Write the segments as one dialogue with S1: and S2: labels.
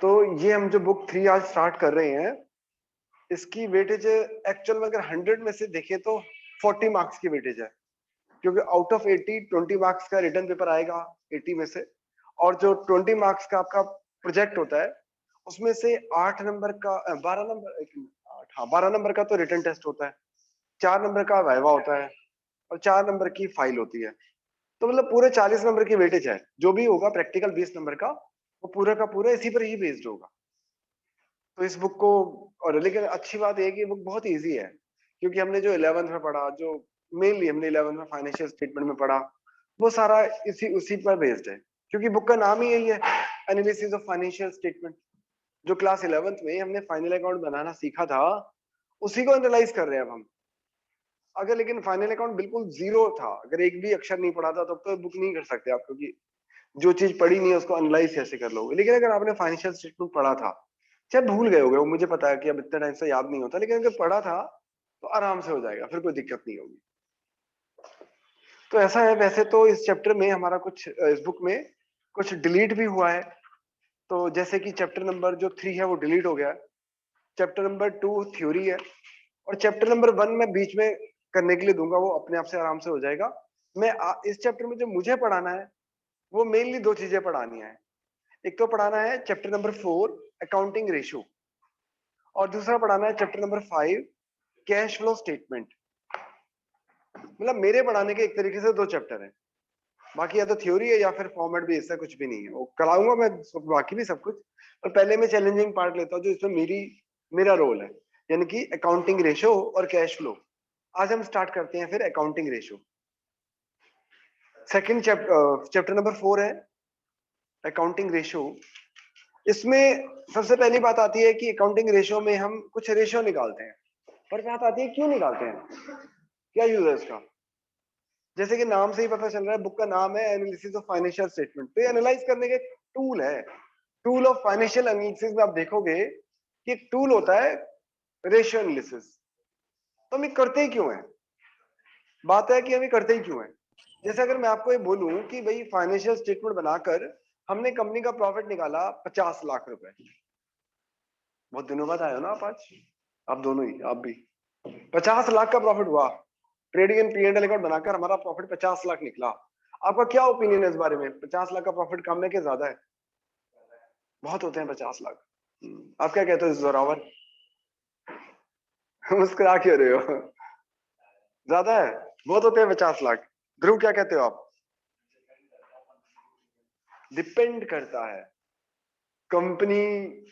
S1: तो ये हम जो बुक 3 आज स्टार्ट कर रहे हैं, इसकी वेटेज एक्चुअल में अगर 100 में से देखें तो 40 मार्क्स की वेटेज है, क्योंकि आउट ऑफ 80 20 मार्क्स का रिटर्न पेपर आएगा 80 में से, और जो 20 मार्क्स का आपका प्रोजेक्ट होता है उसमें से 8 नंबर का 12 नंबर 8 हाँ 12 नंबर का तो रिटर्न टेस्ट होता है, 4 नंबर का वाइवा होता है और 4 नंबर की फाइल होती है। तो मतलब पूरे 40 नंबर की वेटेज है। जो भी होगा प्रैक्टिकल 20 नंबर का, वो पूरा का पूरा इसी पर ही बेस्ड होगा। तो इस बुक को, और लेकिन अच्छी बात यह है कि बुक बहुत इजी है, क्योंकि हमने जो 11th में पढ़ा, जो मेनली हमने 11th में फाइनेंशियल स्टेटमेंट में पढ़ा, वो सारा इसी उसी पर बेस्ड है, क्योंकि बुक का नाम ही यही है, एनालिसिस ऑफ फाइनेंशियल स्टेटमेंट। जो क्लास 11th में हमने फाइनल अकाउंट बनाना सीखा था, उसी को एनालाइज कर रहे हैं अब हम। अगर लेकिन फाइनल अकाउंट बिल्कुल जीरो था, अगर एक भी अक्षर नहीं पढ़ा था, तब तो बुक नहीं कर सकते आप, क्योंकि जो चीज पढ़ी नहीं है उसको एनालाइज कैसे कर लोगे। लेकिन अगर आपने फाइनेंशियल स्टेटमेंट पढ़ा था, चाहे भूल गए होगे, वो मुझे पता है कि अब इतने टाइम से याद नहीं होता, लेकिन अगर पढ़ा था तो आराम से हो जाएगा, फिर कोई दिक्कत नहीं होगी। तो ऐसा है। वैसे तो इस चैप्टर में हमारा कुछ, इस बुक में कुछ डिलीट भी हुआ है। तो जैसे कि चैप्टर नंबर जो 3 है वो डिलीट हो गया, चैप्टर नंबर 2 थ्योरी है, और चैप्टर नंबर 1 मैं बीच में करने के लिए दूंगा, वो अपने आप से आराम से हो जाएगा। मैं इस चैप्टर में जो मुझे पढ़ाना है वो मेनली 2 चीजें पढ़ानी है। एक तो पढ़ाना है चैप्टर नंबर 4 अकाउंटिंग रेशियो, और दूसरा पढ़ाना है chapter number 5 cash flow statement. मतलब मेरे पढ़ाने के एक तरीके से 2 चैप्टर हैं, बाकी या तो थ्योरी है या फिर फॉर्मेट भी, इससे कुछ भी नहीं है। वो कराऊंगा मैं बाकी भी सब कुछ, पर पहले मैं चैलेंजिंग पार्ट लेता हूँ जो इसमें मेरा रोल है, यानी कि अकाउंटिंग रेशियो और कैश फ्लो। आज हम स्टार्ट करते हैं फिर accounting ratio. Second chapter number 4 है अकाउंटिंग रेशियो। इसमें सबसे पहली बात आती है कि अकाउंटिंग रेशियो में हम कुछ रेशियो निकालते हैं, पर बात आती है क्यों निकालते हैं, क्या यूज है इसका। जैसे कि नाम से ही पता चल रहा है, बुक का नाम है एनालिसिस ऑफ फाइनेंशियल स्टेटमेंट, तो एनालाइज करने का टूल है, टूल ऑफ फाइनेंशियल एनालिसिस में आप देखोगे कि एक टूल होता है रेशियो एनालिसिस। तो हम ये करते ही क्यों है, बात है कि हम ये करते ही क्यों है। जैसे अगर मैं आपको ये बोलूं कि भाई फाइनेंशियल स्टेटमेंट बनाकर हमने कंपनी का प्रॉफिट निकाला 50 लाख रुपए, बहुत दिनों बाद आए हो ना आप आज, आप दोनों ही, आप भी 50 लाख का प्रॉफिट हुआ, trading and P and L account बनाकर हमारा प्रॉफिट 50 लाख निकला। आपका क्या ओपिनियन है इस बारे में, 50 लाख का प्रॉफिट कम है कि ज्यादा है? बहुत होते हैं 50 लाख। आप क्या कहते हो जोरावर? मुस्कुरा क्यों रहे हो? ज्यादा है, बहुत होते हैं 50 लाख। ध्रुव क्या कहते हो आप? डिपेंड करता है कंपनी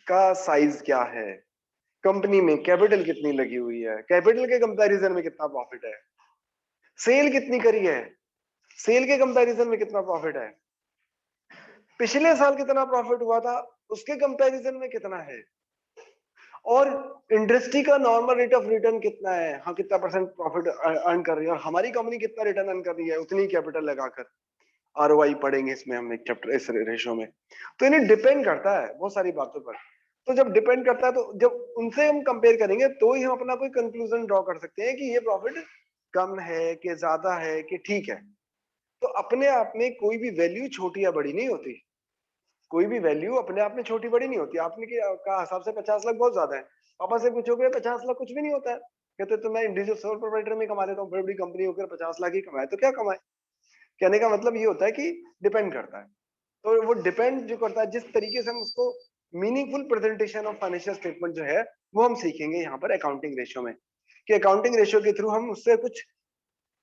S1: का साइज क्या है, कंपनी में कैपिटल कितनी लगी हुई है, कैपिटल के कंपैरिजन में कितना प्रॉफिट है, सेल कितनी करी है, सेल के कंपैरिजन में कितना प्रॉफिट है, पिछले साल कितना प्रॉफिट हुआ था उसके कंपैरिजन में कितना है, और इंडस्ट्री का नॉर्मल रेट ऑफ रिटर्न कितना है, हाँ कितना परसेंट प्रॉफिट अर्न कर रही है, और हमारी कंपनी कितना रिटर्न अर्न कर रही है उतनी कैपिटल लगाकर। आरओआई पढ़ेंगे इसमें हम एक चैप्टर इस रेशो में। तो इन्हें डिपेंड करता है बहुत सारी बातों पर। तो जब डिपेंड करता है, तो जब उनसे हम कंपेयर करेंगे तो ही हम अपना कोई कंक्लूजन ड्रॉ कर सकते हैं कि ये प्रॉफिट कम है कि ज्यादा है कि ठीक है। तो अपने आप में कोई भी वैल्यू छोटी या बड़ी नहीं होती, कोई भी वैल्यू अपने आप में छोटी बड़ी नहीं होती। आपने कहा हिसाब से 50 लाख बहुत ज्यादा है, पापा से पूछोगे 50 लाख कुछ भी नहीं होता है, कहते तो मैं इंडिविजुअल सोल प्रोप्राइटर में कमा लेता हूँ, बड़ी बड़ी कंपनी होकर 50 लाख ही कमाए तो क्या कमाए। कहने का मतलब ये होता है कि डिपेंड करता है। तो वो डिपेंड जो करता है, जिस तरीके से हम उसको meaningful presentation of financial statement जो है वो हम सीखेंगे यहाँ पर अकाउंटिंग रेशियो में, कि अकाउंटिंग रेशियो के थ्रू हम उससे कुछ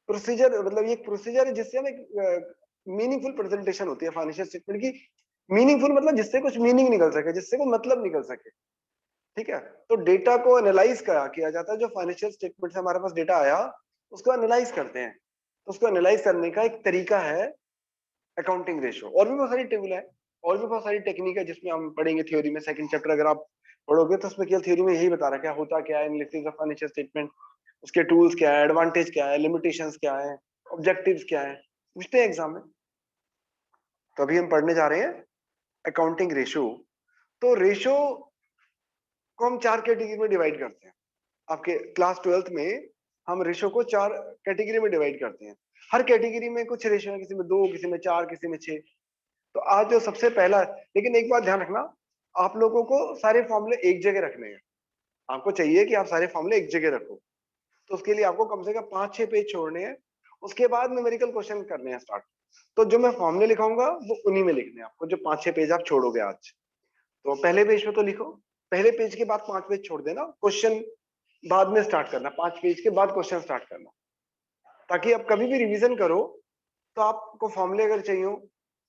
S1: प्रोसीजर, मतलब ये एक प्रोसीजर है जिससे हम एक मीनिंगफुल प्रेजेंटेशन होती है फाइनेंशियल स्टेटमेंट की। मीनिंगफुल मतलब जिससे कुछ मीनिंग निकल सके, जिससे कोई मतलब निकल सके, ठीक है। तो डेटा को एनालाइज किया जाता है, जो फाइनेंशियल स्टेटमेंट से हमारे पास डेटा आया उसको एनालाइज करते हैं। तो उसको एनालाइज करने का एक तरीका है अकाउंटिंग रेशियो। और भी बहुत सारी टेबल है, और भी बहुत सारी टेक्निक है जिसमें हम पढ़ेंगे थ्योरी में। सेकंड चैप्टर अगर आप पढ़ोगे तो उसमें केवल थ्योरी में यही बता रखा है होता क्या है एनालिसिस ऑफ फाइनेंशियल स्टेटमेंट, उसके टूल्स क्या है, एडवांटेज क्या है, लिमिटेशंस क्या है, ऑब्जेक्टिव्स क्या है, पूछते हैं एग्जाम में। तो अभी हम पढ़ने जा रहे हैं अकाउंटिंग रेशियो। तो रेशियो को हम 4 कैटेगरी में डिवाइड करते हैं। आपके क्लास 12th में हम रेशियो को 4 कैटेगरी में डिवाइड करते हैं। हर कैटेगरी में कुछ रेशियो है, किसी में 2, किसी में 4, किसी में 6। तो आज जो सबसे पहला, लेकिन एक बात ध्यान रखना, आप लोगों को सारे फॉर्मूले एक जगह रखने हैं। आपको चाहिए कि आप सारे फॉर्मूले एक जगह रखो, तो उसके लिए आपको कम से कम 5-6 पेज छोड़ने हैं। उसके बाद न्यूमेरिकल क्वेश्चन करने हैं स्टार्ट। तो जो मैं फॉर्मूले लिखाऊंगा वो उन्हीं में लिखने हैं आपको, जो 5-6 पेज आप छोड़ोगे आज। तो पहले पेज पे तो लिखो, पहले पेज के बाद 5 पेज छोड़ देना, क्वेश्चन बाद में स्टार्ट करना, 5 पेज के बाद क्वेश्चन स्टार्ट करना, ताकि आप कभी भी रिवीजन करो तो आपको फॉर्मूले अगर चाहिए हो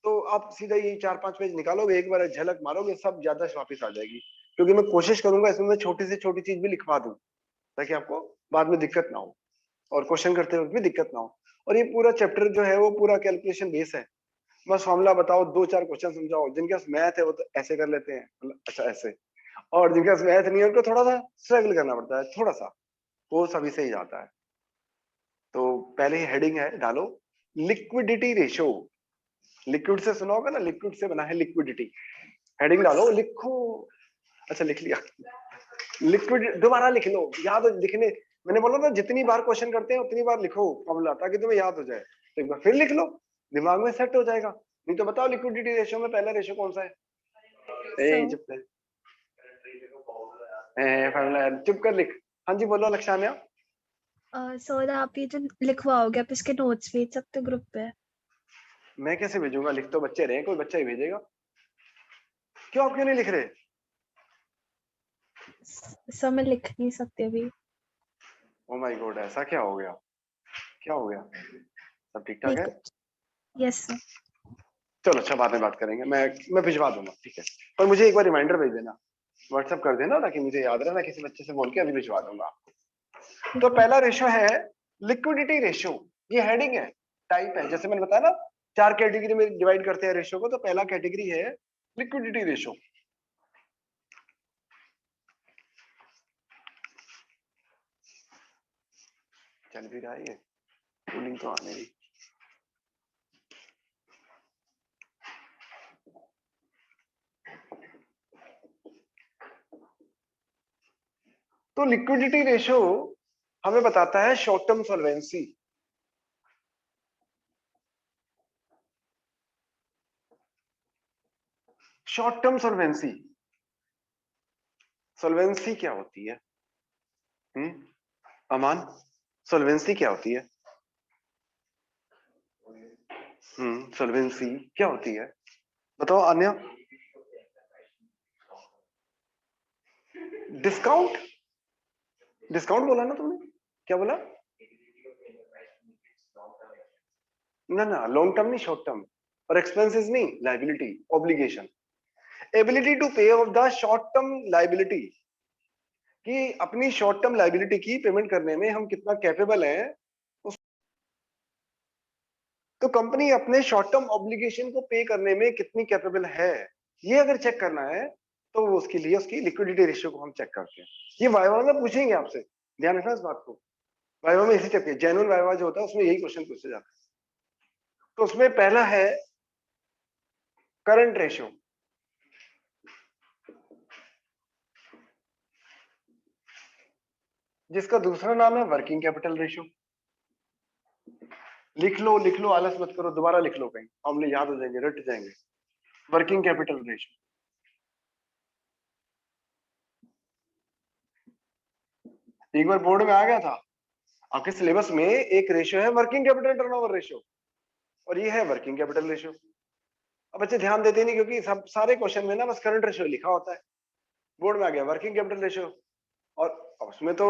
S1: तो आप सीधा ये 4-5 पेज निकालोगे, एक बार झलक मारोगे, सब ज्यादा वापिस आ जाएगी। क्योंकि मैं कोशिश करूंगा इसमें मैं छोटी से छोटी चीज भी लिखवा दूं, ताकि आपको बाद में दिक्कत ना हो और क्वेश्चन करते वक्त भी दिक्कत ना हो। और ये पूरा चैप्टर जो है वो पूरा कैलकुलेशन बेस है। बस फॉर्मूला बताओ, 2-4 क्वेश्चन समझाओ। जिनके पास मैथ है वो तो ऐसे कर लेते हैं, मतलब अच्छा ऐसे, और जिनके पास मैथ नहीं है उनको थोड़ा सा स्ट्रगल करना पड़ता है, थोड़ा सा, वो सभी से ही जाता है। तो पहले ही हेडिंग है, डालो लिक्विडिटी रेशियो। लिक्विड से सुना होगा ना, लिक्विड से बना है लिक्विडिटी। हेडिंग डालो, लिखो। अच्छा लिख लिया। लिक्विड दोबारा लिख लो, याद लिखने, मैंने बोला ना जितनी बार क्वेश्चन करते हैं उतनी बार लिखो फॉर्मूला, ताकि तुम्हें याद हो जाए। तो एक बार फिर लिख लो, दिमाग में सेट हो जाएगा। नहीं तो बताओ लिक्विडिटी रेशियो में पहला रेशियो कौन सा है? चुप कर, चुप कर, लिख। हाँ जी बोलो लक्षान्या।
S2: सर आप ये जो लिखवाओगे आप इसके नोट्स भेज सकते हो ग्रुप पे?
S1: मैं कैसे भेजूंगा? लिख तो बच्चे रहे, कोई बच्चा ही भेजेगा। क्यों, आप क्यों नहीं लिख रहे?
S2: सर मैं लिख नहीं सकती अभी।
S1: ओ माय गॉड, ऐसा क्या हो गया? क्या हो गया? सब ठीक ठाक है?
S2: Yes sir.
S1: चलो अच्छा, बाद में बात करेंगे। मैं भिजवा दूंगा, ठीक है। पर मुझे एक बार रिमाइंडर भेज देना, व्हाट्सएप कर देना, ताकि मुझे याद रहे। मैं किसी बच्चे से बोल के अभी भिजवा दूंगा। तो पहला रेशियो है लिक्विडिटी रेशियो। ये हेडिंग है, टाइप है, जैसे मैंने बताया ना 4 कैटेगरी में डिवाइड करते हैं रेशियो को, तो पहला कैटेगरी है लिक्विडिटी रेशियो। चल भी रहा है ये, कूलिंग तो आने दी। तो लिक्विडिटी रेशियो हमें बताता है short term solvency. Short term solvency, solvency क्या होती है? अमान, सॉल्वेंसी क्या होती है? सॉल्वेंसी क्या होती है, बताओ अन्य। डिस्काउंट, डिस्काउंट बोला ना तुमने, क्या बोला? ना ना, लॉन्ग टर्म नहीं, शॉर्ट टर्म। और एक्सपेंसेस नहीं, लाइबिलिटी, ऑब्लिगेशन। एबिलिटी टू पे of the short term liability, कि अपनी शॉर्ट टर्म लाइबिलिटी की पेमेंट करने में हम कितना कैपेबल हैं। तो कंपनी अपने शॉर्ट टर्म ऑब्लिगेशन को पे करने में कितनी कैपेबल है, ये अगर चेक करना है तो वो उसके लिए उसकी लिक्विडिटी रेशियो को हम चेक करते हैं। ये वाइवा में पूछेंगे आपसे, ध्यान रखना इस बात को। वाइवा में इसी टाइप के जेन्युइन वाइवा जो होता है उसमें यही क्वेश्चन पूछे जाता है। तो उसमें पहला है करंट रेशियो, जिसका दूसरा नाम है वर्किंग कैपिटल रेशियो। लिख लो लिख लो, आलस मत करो, दोबारा लिख लो, कहीं फॉर्मूले याद हो जाएंगे, रट जाएंगे। वर्किंग कैपिटल रेशियो, एक बार बोर्ड में आ गया था आपके सिलेबस में, एक रेशियो है वर्किंग कैपिटल टर्नओवर रेशियो, और ये है वर्किंग कैपिटल रेशियो। अब बच्चे ध्यान देते नहीं, क्योंकि सब सारे क्वेश्चन में ना बस करंट रेशियो लिखा होता है। बोर्ड में आ गया वर्किंग कैपिटल रेशियो, और उसमें तो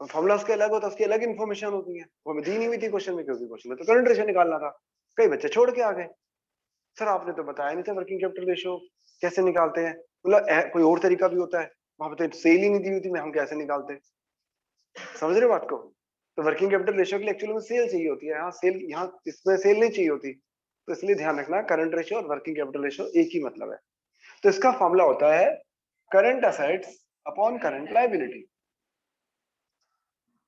S1: फॉर्मूला उसके अलग होता है, उसकी अलग इन्फॉर्मेशन होती है, वो हमें दी नहीं हुई थी क्वेश्चन में, क्योंकि क्वेश्चन में तो करंट रेशियो निकालना था। कई बच्चे छोड़ के आ गए, सर आपने तो बताया नहीं था वर्किंग कैपिटल रेशियो कैसे निकालते हैं, मतलब कोई और तरीका भी होता है, वहां पे तो सेल ही नहीं दी हुई थी, मैं हम कैसे निकालते हैं? समझ रहे हो बात को? तो वर्किंग कैपिटल रेशियो के लिए एक्चुअली में सेल चाहिए होती है, यहाँ सेल, यहाँ इसमें सेल नहीं चाहिए होती। तो इसलिए ध्यान रखना, करंट रेशियो और वर्किंग कैपिटल रेशियो एक ही मतलब है। तो इसका फॉर्मूला होता है current assets upon current liability,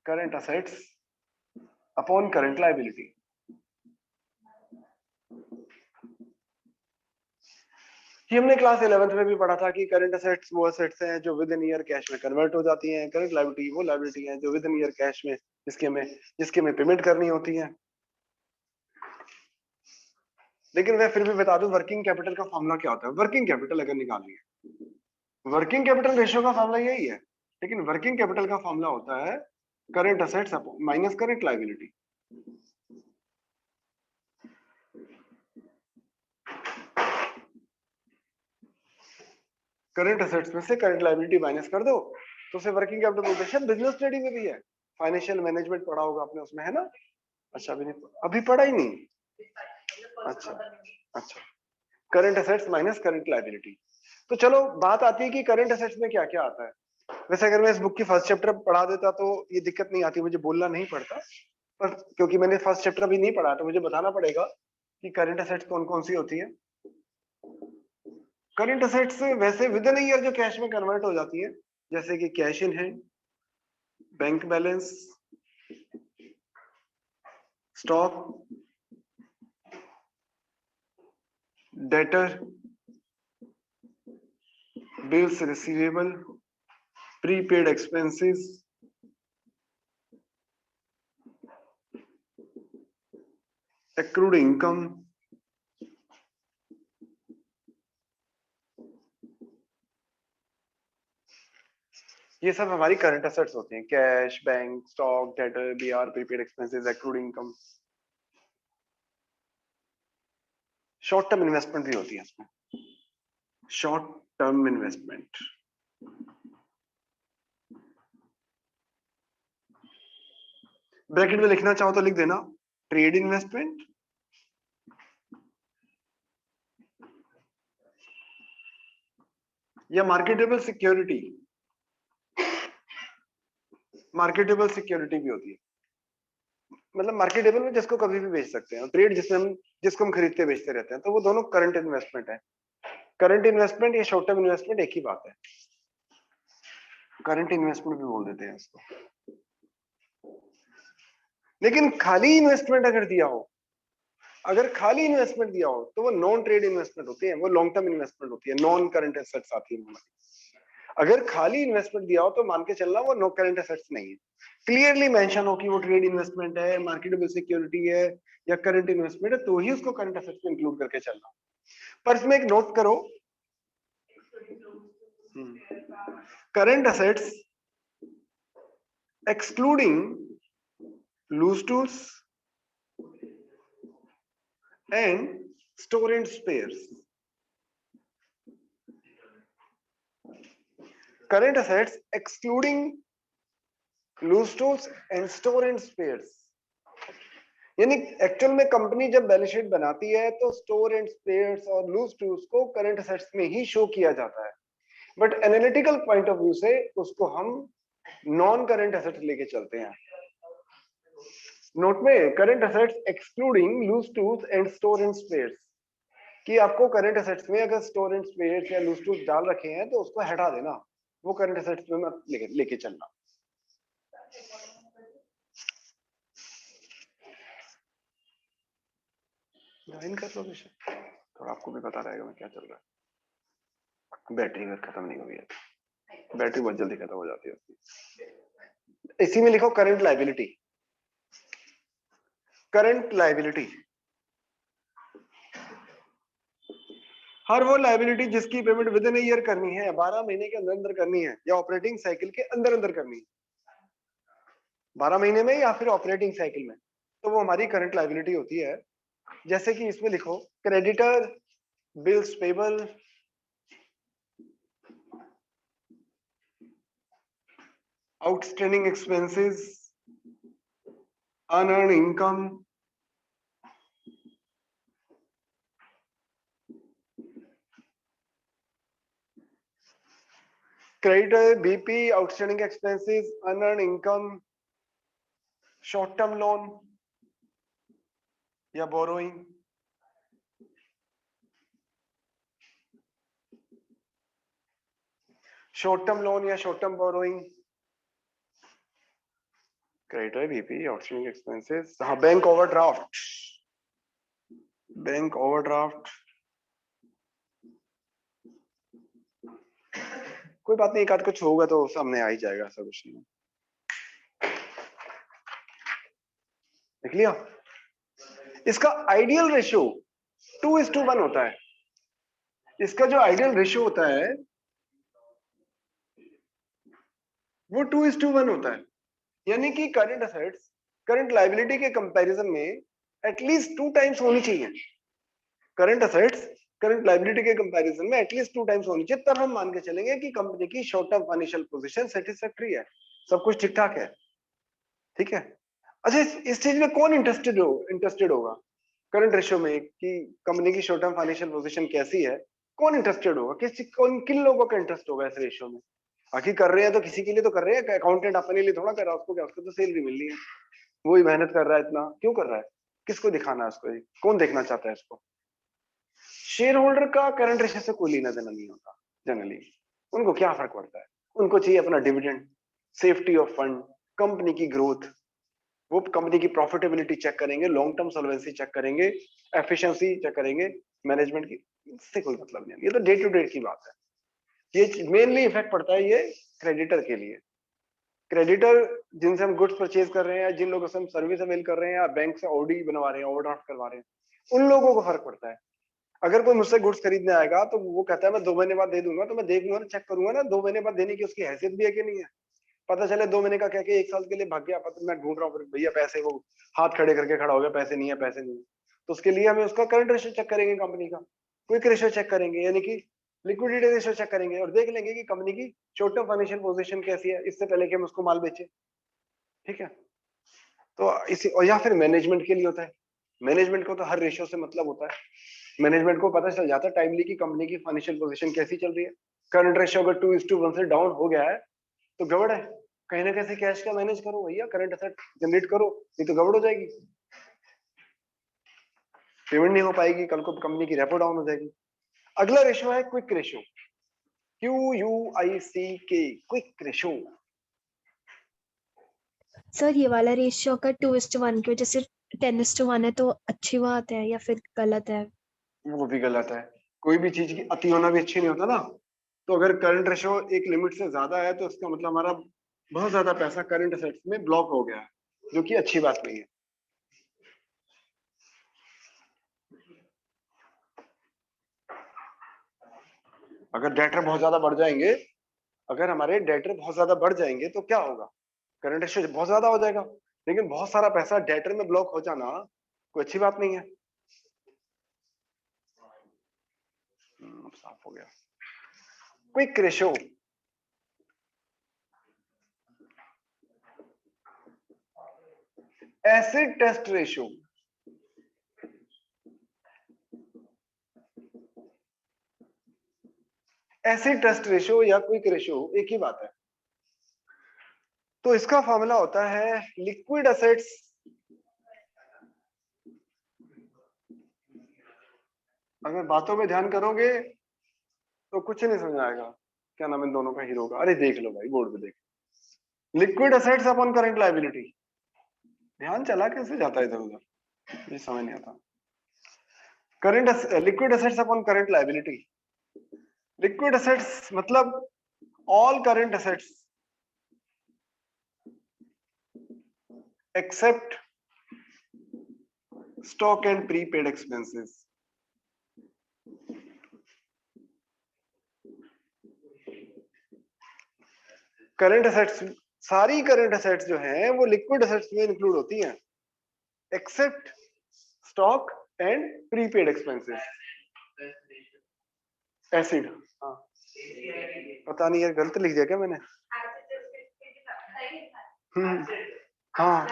S1: current assets upon current liability. ये हमने क्लास 11th में भी पढ़ा था कि करंट असेट्स वो असेट्स हैं जो विद इन ईयर कैश में कन्वर्ट हो जाती हैं, करंट लायबिलिटी वो लायबिलिटी है जो विद इन ईयर कैश में जिसके में पेमेंट करनी होती है। लेकिन मैं फिर भी बता दूं वर्किंग कैपिटल का फॉर्मूला क्या होता है। वर्किंग कैपिटल अगर निकालनी है, वर्किंग कैपिटल रेशियो का फॉर्मूला यही है, लेकिन वर्किंग कैपिटल का फॉर्मूला होता है current assets minus current liability. Current assets में से करंट लायबिलिटी माइनस कर दो तो उसे वर्किंग कैपिटल बोलते हैं। शायद बिजनेस स्टडी में भी है, फाइनेंशियल मैनेजमेंट पढ़ा होगा आपने उसमें, है ना? अच्छा अभी पढ़ा ही नहीं। अच्छा अच्छा, current assets minus current liability. तो चलो बात आती है कि करंट असेट्स में क्या क्या आता है। वैसे अगर मैं इस बुक की फर्स्ट चैप्टर पढ़ा देता तो ये दिक्कत नहीं आती, मुझे बोलना नहीं पड़ता, पर क्योंकि मैंने फर्स्ट चैप्टर अभी नहीं पढ़ा तो मुझे बताना पड़ेगा कि करंट असेट्स कौन कौन सी होती है। करंट असेट्स वैसे विद इन ईयर जो कैश में कन्वर्ट हो जाती है, जैसे कि cash in hand, bank balance, stock, debtor, bills receivable, prepaid expenses, accrued income, ये सब हमारी करंट असेट्स होती हैं। Cash, bank, stock, debtor, BR, prepaid expenses, accrued income. Short term investment भी होती है इसमें, शॉर्ट टर्म इन्वेस्टमेंट। ब्रैकेट में लिखना चाहो तो लिख देना ट्रेड इन्वेस्टमेंट, या मार्केटेबल सिक्योरिटी। मार्केटेबल सिक्योरिटी भी होती है, मतलब मार्केटेबल में जिसको कभी भी बेच सकते हैं, ट्रेड जिसको हम खरीदते बेचते रहते हैं, तो वो दोनों करंट इन्वेस्टमेंट है। करंट इन्वेस्टमेंट या शॉर्ट टर्म इन्वेस्टमेंट एक ही बात है, करंट इन्वेस्टमेंट भी बोल देते हैं इसको। लेकिन खाली इन्वेस्टमेंट अगर दिया हो, अगर खाली इन्वेस्टमेंट दिया हो तो वो नॉन ट्रेड इन्वेस्टमेंट होती है, वो लॉन्ग टर्म इन्वेस्टमेंट होती है, नॉन करंट एसेट्स आती है हमारी। अगर खाली इन्वेस्टमेंट दिया हो तो मान के चलना वो नो करंट एसेट्स नहीं है। क्लियरली मेंशन हो कि वो ट्रेड इन्वेस्टमेंट है, मार्केटेबल सिक्योरिटी है या करंट इन्वेस्टमेंट है, तो ही उसको करंट एसेट्स में इंक्लूड करके चलना। पर इसमें एक नोट करो, current assets excluding loose tools and store and spares. current assets excluding loose tools and store and spares। यानी एक्चुअल में कंपनी जब बैलेंस शीट बनाती है तो स्टोर एंड स्पेयर्स और लूज टूल्स को करंट असेट्स में ही शो किया जाता है, but analytical point of view से उसको हम नॉन करंट असेट्स लेके चलते हैं। नोट में current assets excluding loose tools and store and spares, कि आपको करंट असेट्स में अगर स्टोर एंड स्पेयर्स या लूज टूल्स डाल रखे हैं तो उसको हटा देना, वो करंट असेट्स में मत लेके चलना। ज्वाइन कर लो बेशक, थोड़ा आपको भी पता रहेगा मैं क्या चल रहा है। बैटरी अगर खत्म नहीं हुई है, बैटरी बहुत जल्दी खत्म हो जाती है उसकी। इसी में लिखो करंट लायबिलिटी। करंट लायबिलिटी हर वो लायबिलिटी जिसकी पेमेंट विद इन ईयर करनी है, 12 महीने के अंदर अंदर करनी है या ऑपरेटिंग साइकिल के अंदर अंदर करनी है, 12 महीने में या फिर ऑपरेटिंग साइकिल में, तो वो हमारी करंट लायबिलिटी होती है। जैसे कि इसमें लिखो creditor, bills payable, outstanding expenses, unearned income, creditor, BP, outstanding expenses, unearned income, short term loan या borrowing, short term loan या short term borrowing, creditor, BP, outstanding expenses, हाँ बैंक ओवरड्राफ्ट, बैंक ओवरड्राफ्ट, कोई बात नहीं, एक आध कुछ होगा तो सामने आ ही जाएगा, ऐसा कुछ नहीं। देख लिया इसका आइडियल रेशियो, 2:1 होता है। इसका जो आइडियल रेशियो होता है वो 2:1 होता है। यानी कि करंट असेट्स करंट लायबिलिटी के कंपैरिजन में एटलीस्ट 2 टाइम्स होनी चाहिए। करंट असेट्स करंट लायबिलिटी के कंपैरिजन में एटलीस्ट 2 टाइम्स होनी चाहिए, तब हम मान के चलेंगे कि कंपनी की short term financial position satisfactory है, सब कुछ ठीक ठाक है। ठीक है। अच्छा, इस चीज में कौन इंटरेस्टेड होगा करंट रेशियो में कि कंपनी की शॉर्ट टर्म फाइनेंशियल पोजीशन कैसी है? कौन इंटरेस्टेड होगा? किन लोगों का इंटरेस्ट होगा इस रेशियो में? आखिर कर रहे हैं तो किसी के लिए तो कर रहे हैं, अकाउंटेंट अपने लिए थोड़ा कर रहा है, उसको क्या, उसको तो सैलरी मिल रही है, वो ही मेहनत कर रहा है, इतना क्यों कर रहा है? किसको दिखाना है उसको? कौन देखना चाहता है इसको? शेयर होल्डर का करंट रेशियो से कोई लेना देना नहीं होता जनरली। उनको क्या फर्क पड़ता है? उनको चाहिए अपना dividend, safety of fund, company की ग्रोथ, वो कंपनी की प्रॉफिटेबिलिटी चेक करेंगे, लॉन्ग टर्म सॉल्वेंसी चेक करेंगे, एफिशिएंसी चेक करेंगे, मैनेजमेंट की। इससे कोई मतलब नहीं है, ये तो डे टू डे की बात है। ये मेनली इफेक्ट पड़ता है ये क्रेडिटर के लिए। क्रेडिटर जिनसे हम गुड्स परचेज कर रहे हैं, जिन लोगों से हम सर्विस अवेल कर रहे हैं, या बैंक से ओडी बनवा रहे हैं, ओवरड्राफ्ट करवा रहे हैं, उन लोगों को फर्क पड़ता है। अगर कोई मुझसे गुड्स खरीदने आएगा तो वो कहता है मैं 2 महीने बाद दे दूंगा, तो मैं देखूंगा ना, चेक करूंगा ना 2 महीने बाद देने की उसकी हैसियत भी है कि नहीं है। पता चले 2 महीने का कह के 1 साल के लिए भाग गया, पता मैं ढूंढ रहा हूँ भैया पैसे, वो हाथ खड़े करके खड़ा हो गया, पैसे नहीं है, पैसे नहीं है। तो उसके लिए हमें उसका करंट रेशियो चेक करेंगे, कंपनी का क्विक रेशियो चेक करेंगे, यानी कि लिक्विडिटी रेशियो चेक करेंगे, और देख लेंगे कि कंपनी की शॉर्ट टर्म फाइनेंशियल पोजीशन कैसी है, इससे पहले कि हम उसको माल बेचे। ठीक है। तो इसी, और या फिर मैनेजमेंट के लिए होता है। मैनेजमेंट को तो हर रेशियो से मतलब होता है। मैनेजमेंट को पता चल जाता है टाइमली कि कंपनी की फाइनेंशियल पोजीशन कैसी चल रही है। करंट रेशियो अगर 2:1 से डाउन हो गया है तो गड़बड़ है। कहीं ना कैसे कैश का मैनेज करो भैया, करंट असेट जनरेट करो, नहीं तो गड़बड़ हो जाएगी, पेमेंट नहीं हो पाएगी, कल को कंपनी की रेपो डाउन हो जाएगी। अगला रेशियो है quick ratio, QUICK, quick ratio.
S2: Sir ये वाला रेशियो अगर 2:1 की वजह से 10:1 है तो अच्छी बात है या फिर गलत है?
S1: वो भी गलत है। कोई भी चीज की अति होना भी अच्छी नहीं होता ना। तो अगर करंट रेशियो एक लिमिट से ज्यादा है तो इसका मतलब हमारा बहुत ज्यादा पैसा करंट असेट्स में ब्लॉक हो गया है, जो कि अच्छी बात नहीं है। अगर डेटर बहुत ज्यादा बढ़ जाएंगे, अगर हमारे डेटर बहुत ज्यादा बढ़ जाएंगे तो क्या होगा? करंट रेशियो बहुत ज्यादा हो जाएगा। लेकिन बहुत सारा पैसा डेटर में ब्लॉक हो जाना कोई अच्छी बात नहीं है। साफ हो गया। Quick ratio, acid test ratio. Acid test ratio या क्विक रेशियो एक ही बात है। तो इसका फॉर्मूला होता है लिक्विड एसेट्स अगर बातों में ध्यान करोगे तो कुछ नहीं समझ आएगा। क्या नाम है इन दोनों का, हीरो का? अरे देख लो भाई, बोर्ड पे देख। Liquid assets upon current liability. ध्यान चला कैसे जाता है इधर उधर, ये समझ नहीं आता। Current liquid assets upon current liability. Liquid assets मतलब all current assets except stock and prepaid expenses. Current assets, सारी करंट एसेट्स जो हैं वो लिक्विड एसेट्स में इंक्लूड होती हैं, except stock and prepaid expenses. Acid, हाँ पता नहीं यार, गलत लिख दिया क्या मैंने? हम्म, हाँ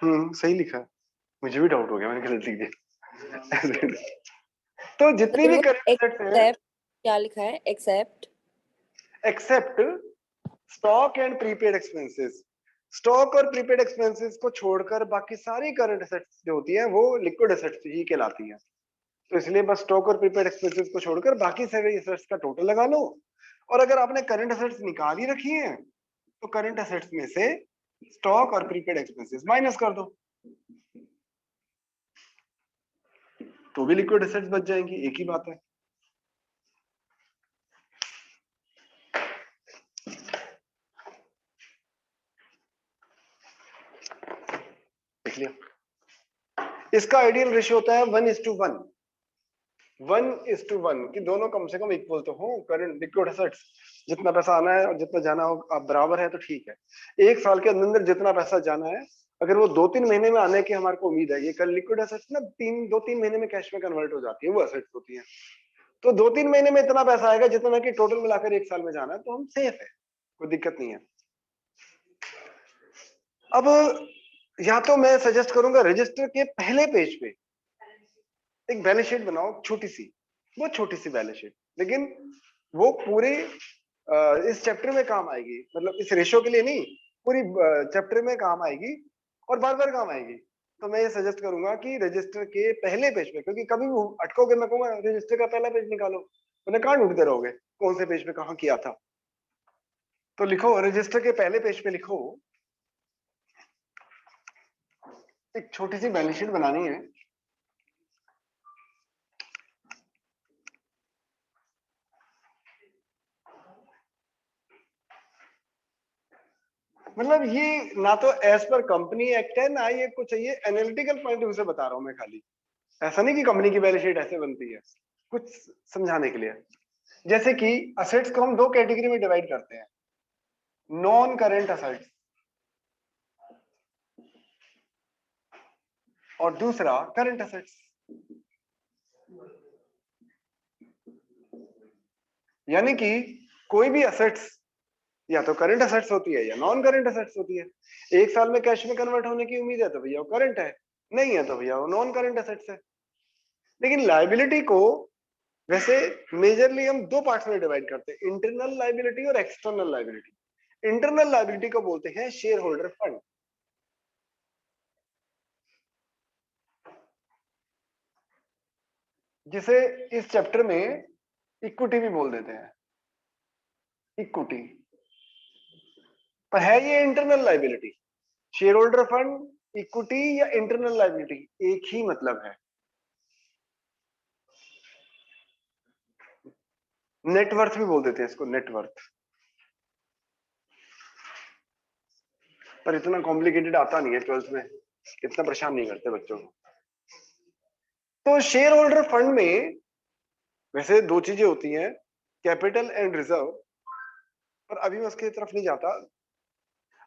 S1: हम्म सही लिखा है। मुझे भी डाउट हो गया, मैंने गलत लिख दिया। तो जितनी भी करंट एसेट्स हैं,
S3: एक्सेप्ट क्या लिखा है? Except
S1: except stock and prepaid expenses. Stock और प्रीपेड एक्सपेंसेस को छोड़कर बाकी सारी करंट एसेट्स जो होती हैं वो लिक्विड एसेट्स ही कहलाती हैं। तो इसलिए बस स्टॉक और प्रीपेड एक्सपेंसेस को छोड़कर बाकी सारी एसेट्स का टोटल लगा लो। और अगर आपने करंट एसेट्स निकाल ही रखी हैं तो करंट एसेट्स में से स्टॉक और प्रीपेड एक्सपेंसेस माइनस कर दो, तो भी लिक्विड एसेट्स बच जाएंगी, एक ही बात है। लिख लिया। इसका आइडियल रेशियो होता है 1:1, 1:1 कि दोनों कम से कम इक्वल तो हो। करंट लिक्विड एसेट्स, जितना पैसा आना है और जितना जाना हो आप बराबर है तो ठीक है। एक साल के अंदर अंदर जितना पैसा जाना है, अगर वो 2-3 महीने में आने की हमारे को उम्मीद है, ये कल लिक्विड एसेट्स ना 2-3 महीने में कैश में कन्वर्ट हो जाती है, वो एसेट्स होती है। तो 2-3 महीने में इतना पैसा आएगा जितना कि टोटल मिलाकर एक साल में जाना है, तो हम सेफ है, कोई दिक्कत नहीं है। अब या तो मैं सजेस्ट करूंगा रजिस्टर के पहले पेज पे एक बैलेंस शीट बनाओ, छोटी सी, बहुत छोटी सी बैलेंस शीट, लेकिन वो पूरे इस चैप्टर में काम आएगी, मतलब इस रेशो के लिए नहीं, पूरी चैप्टर में काम आएगी और बार बार काम आएगी। तो मैं ये सजेस्ट करूंगा कि रजिस्टर के पहले पेज पे, क्योंकि कभी भी अटकोगे मैं कहूंगा रजिस्टर का पहला पेज निकालो, उन्हें कहाँ ढूंढते रहोगे कौन से पेज पे कहाँ किया था। तो लिखो रजिस्टर के पहले पेज पे लिखो, एक छोटी सी बैलेंस शीट बनानी है। मतलब ये ना तो एज पर कंपनी एक्ट है, ना ये कुछ ये एनालिटिकल पॉइंट ऑफ व्यू से बता रहा हूं मैं खाली। ऐसा नहीं कि कंपनी की बैलेंस शीट ऐसे बनती है, कुछ समझाने के लिए। जैसे कि असेट्स को हम दो कैटेगरी में डिवाइड करते हैं, नॉन करेंट असेट्स और दूसरा करंट असेट्स। यानी कि कोई भी असेट्स या तो करंट असेट्स होती है या नॉन करंट असेट्स होती है। एक साल में कैश में कन्वर्ट होने की उम्मीद है तो भैया वो करंट है, नहीं है तो भैया वो नॉन करंट असेट्स है। लेकिन लायबिलिटी को वैसे मेजरली हम दो पार्ट्स में डिवाइड करते हैं, इंटरनल लायबिलिटी और एक्सटर्नल लायबिलिटी। इंटरनल लायबिलिटी को बोलते हैं शेयर होल्डर फंड, जिसे इस चैप्टर में इक्विटी भी बोल देते हैं, इक्विटी। पर है ये internal liability, share holder fund equity या इंटरनल लायबिलिटी एक ही मतलब है। नेटवर्थ भी बोल देते हैं इसको, नेटवर्थ। पर इतना कॉम्प्लिकेटेड आता नहीं है, 12th में इतना परेशान नहीं करते बच्चों को। तो शेयर होल्डर फंड में वैसे दो चीजें होती हैं, कैपिटल एंड रिजर्व। पर अभी मैं उसकी तरफ नहीं जाता,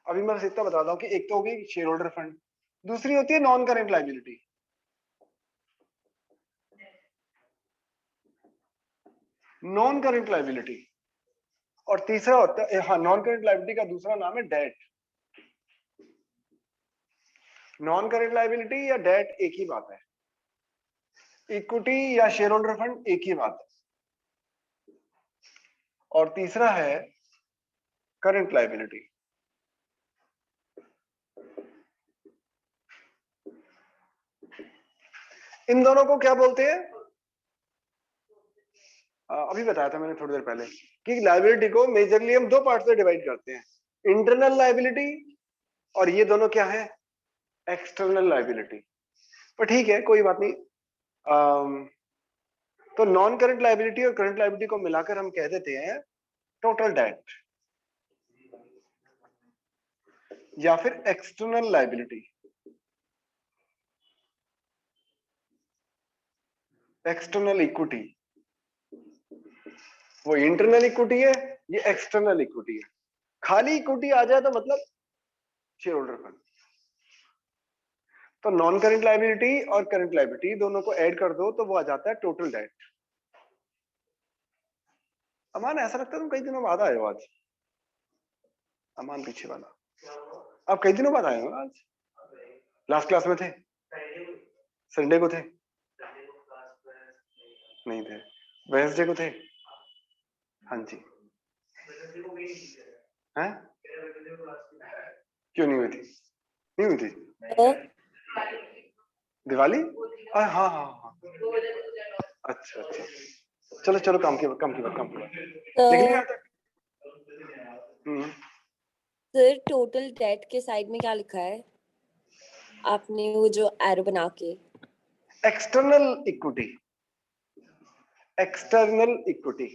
S1: अभी मैं बस इतना बताता हूँ कि एक तो होगी शेयर होल्डर फंड, दूसरी होती है non current liability. Non current liability और तीसरा होता है, हाँ, नॉन करेंट लायबिलिटी का दूसरा नाम है डेट। नॉन करेंट लायबिलिटी या डेट एक ही बात है, इक्विटी या शेयर होल्डर फंड एक ही बात है। और तीसरा है करंट लायबिलिटी। इन दोनों को क्या बोलते हैं? अभी बताया था मैंने थोड़ी देर पहले कि लायबिलिटी को मेजरली हम दो पार्ट में डिवाइड करते हैं, इंटरनल लायबिलिटी और ये दोनों क्या है, एक्सटर्नल लायबिलिटी। पर ठीक है, कोई बात नहीं। तो नॉन करंट लायबिलिटी और करंट लायबिलिटी को मिलाकर हम कह देते हैं टोटल डेट या फिर एक्सटर्नल लायबिलिटी, एक्सटर्नल इक्विटी। वो इंटरनल इक्विटी है, ये एक्सटर्नल इक्विटी है। खाली इक्विटी आ जाए तो मतलब शेयर होल्डर फंड। तो नॉन करंट लायबिलिटी और करंट लायबिलिटी दोनों को ऐड कर दो तो वो आ जाता है टोटल डेट। अमान ऐसा लगता है तुम कई दिनों बाद आए हो आज। अमान पीछे वाला, आप कई दिनों बाद आए हो आज। लास्ट क्लास में थे, संडे को थे नहीं थे, वेडनेसडे को थे। हाँ जी, हैं क्यों नहीं हुई थी? नहीं हुई थी
S3: तो
S1: दिवाली? हाँ हाँ हाँ हाँ, अच्छा अच्छा, चलो चलो, काम की बात लिख लिया
S3: तो
S1: तक।
S3: सर टोटल डेट के साइड में क्या लिखा है आपने, वो जो एरो बना के?
S1: External equity, external equity.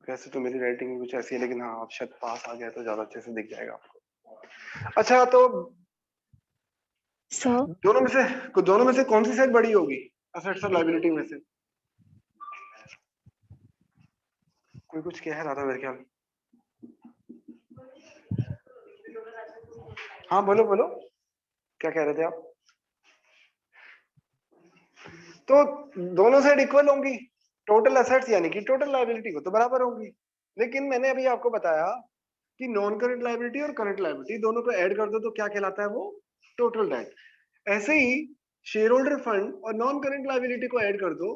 S1: वैसे तो मेरी राइटिंग कुछ ऐसी है, लेकिन हाँ आप शायद पास आ गया तो ज्यादा अच्छे से दिख जाएगा आपको। अच्छा तो
S2: सर
S1: दोनों में से कौन सी साइड बड़ी होगी असेट्स और लायबिलिटी में से? कोई कुछ कह रहा था मेरे ख्याल। हाँ बोलो बोलो, क्या कह रहे थे आप? तो दोनों साइड इक्वल होंगी, टोटल एसेट्स यानी कि टोटल लायबिलिटी को तो बराबर होंगी। लेकिन मैंने अभी आपको बताया कि नॉन करंट लायबिलिटी और करंट लायबिलिटी दोनों को ऐड कर दो तो क्या कहलाता है, वो टोटल डेट। ऐसे ही शेयर होल्डर फंड और नॉन करंट लायबिलिटी को ऐड कर दो,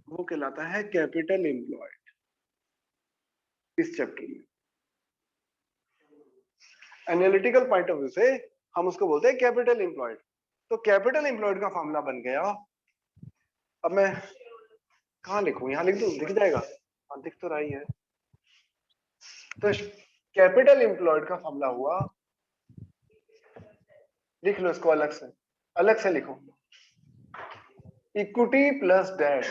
S1: वो कहलाता है कैपिटल एम्प्लॉयड। इस चैप्टर में एनालिटिकल पॉइंट ऑफ व्यू से हम उसको बोलते हैं कैपिटल एम्प्लॉयड। तो कैपिटल एम्प्लॉयड का फॉर्मूला बन गया। अब मैं कहाँ लिखूं, यहाँ लिख दूं, दिख जाएगा? हाँ दिख तो रही है। तो कैपिटल एम्प्लॉयड का फॉर्मूला हुआ, लिख लो इसको अलग से लिखो, equity plus debt.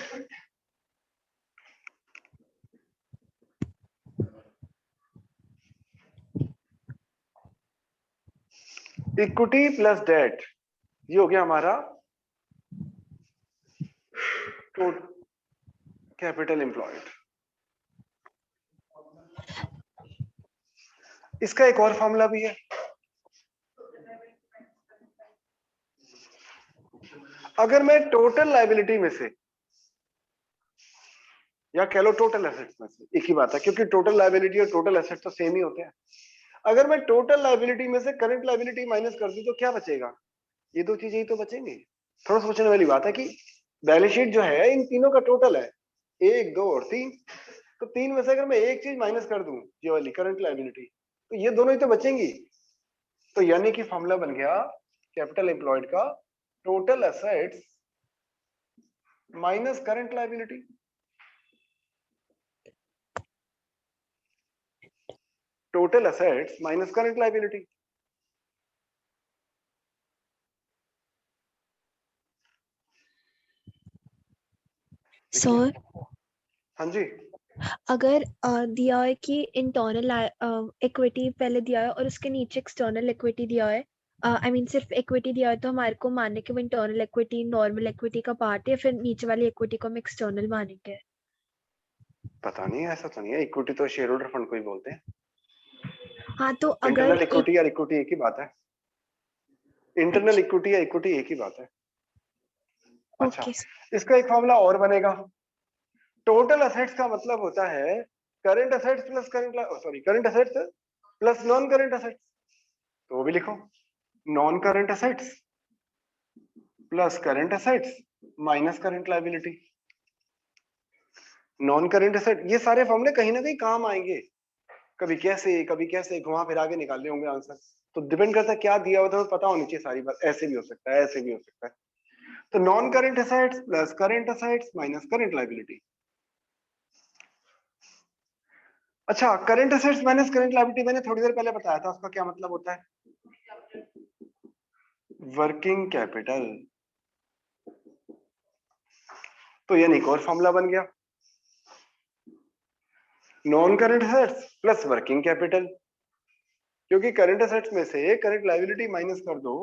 S1: Equity plus debt, ये हो गया हमारा कैपिटल एम्प्लॉयड। इसका एक और फॉर्मूला भी है। अगर मैं टोटल लायबिलिटी में से, या कह लो टोटल एसेट्स में से, एक ही बात है क्योंकि टोटल लायबिलिटी और टोटल एसेट्स तो सेम ही होते हैं। अगर मैं टोटल लायबिलिटी में से करंट लायबिलिटी माइनस कर दूं तो क्या बचेगा? ये दो चीजें ही तो बचेंगी। थोड़ा सोचने वाली बात है कि बैलेंस शीट जो है इन तीनों का टोटल है 1 2 और 3, तो 3 में से अगर मैं एक चीज माइनस कर दूं, ये वाली करंट लायबिलिटी, तो ये दोनों ही तो बचेंगी। तो यानी कि फॉर्मूला बन गया कैपिटल एम्प्लॉयड का total assets minus current liability. Total assets minus current liability.
S2: Sir
S1: हाँ जी,
S2: अगर दिया है कि इंटरनल इक्विटी पहले दिया है और उसके नीचे एक्सटर्नल इक्विटी दिया है, आई मीन सिर्फ इक्विटी दिया है, तो हमारे को मानने के वो इंटरनल इक्विटी नॉर्मल इक्विटी का पार्ट है, फिर नीचे वाली इक्विटी को हम एक्सटर्नल मानेंगे?
S1: पता नहीं, ऐसा तो नहीं है। इक्विटी तो शेयर होल्डर फंड को ही बोलते हैं।
S2: हाँ तो अगर
S1: इंटरनल इक्विटी या इक्विटी एक ही बात है। इंटरनल इक्विटी या इक्विटी एक ही बात है। अच्छा,
S2: ओके
S1: इसका एक फॉर्मूला और बनेगा। टोटल असेट्स का मतलब होता है current assets plus current assets plus non current assets. तो वो भी लिखो, non current assets plus current assets minus current liability. Non current asset, ये सारे फॉर्मूले कहीं ना कहीं काम आएंगे, कभी कैसे घुमा फिरा के निकालने होंगे आंसर। तो डिपेंड करता है क्या दिया होता है, पता होनी चाहिए सारी बात। ऐसे भी हो सकता है, ऐसे भी हो सकता है। तो non current assets plus current assets minus current liability. अच्छा, current assets minus current liability मैंने थोड़ी देर पहले बताया था, उसका क्या मतलब होता है? Working capital. तो यानी एक और फॉर्मूला बन गया, non current assets plus working capital. क्योंकि करंट असेट्स में से करंट लायबिलिटी माइनस कर दो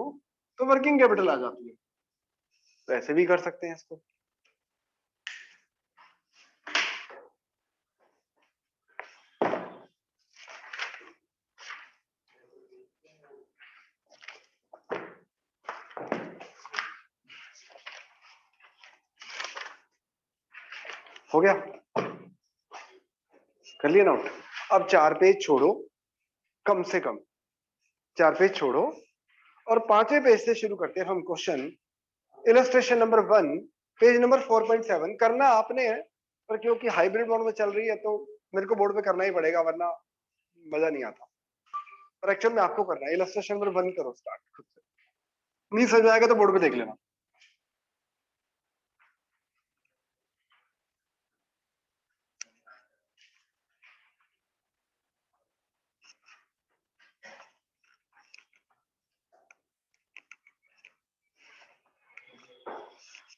S1: तो वर्किंग कैपिटल आ जाती है। तो ऐसे भी कर सकते हैं इसको। हो गया, कर लिया नोट? अब 4 पेज छोड़ो, कम से कम 4 पेज छोड़ो और 5वें पेज से शुरू करते हैं हम question. Illustration number 1, page number 4.7। करना आपने है, पर क्योंकि हाइब्रिड मोड में चल रही है तो मेरे को बोर्ड पे करना ही पड़ेगा, वरना मजा नहीं आता। पर एक्चुअल में आपको करना है। इलस्ट्रेशन नंबर 1 करो स्टार्ट खुद से, नहीं समझ आएगा तो बोर्ड पे देख लेना।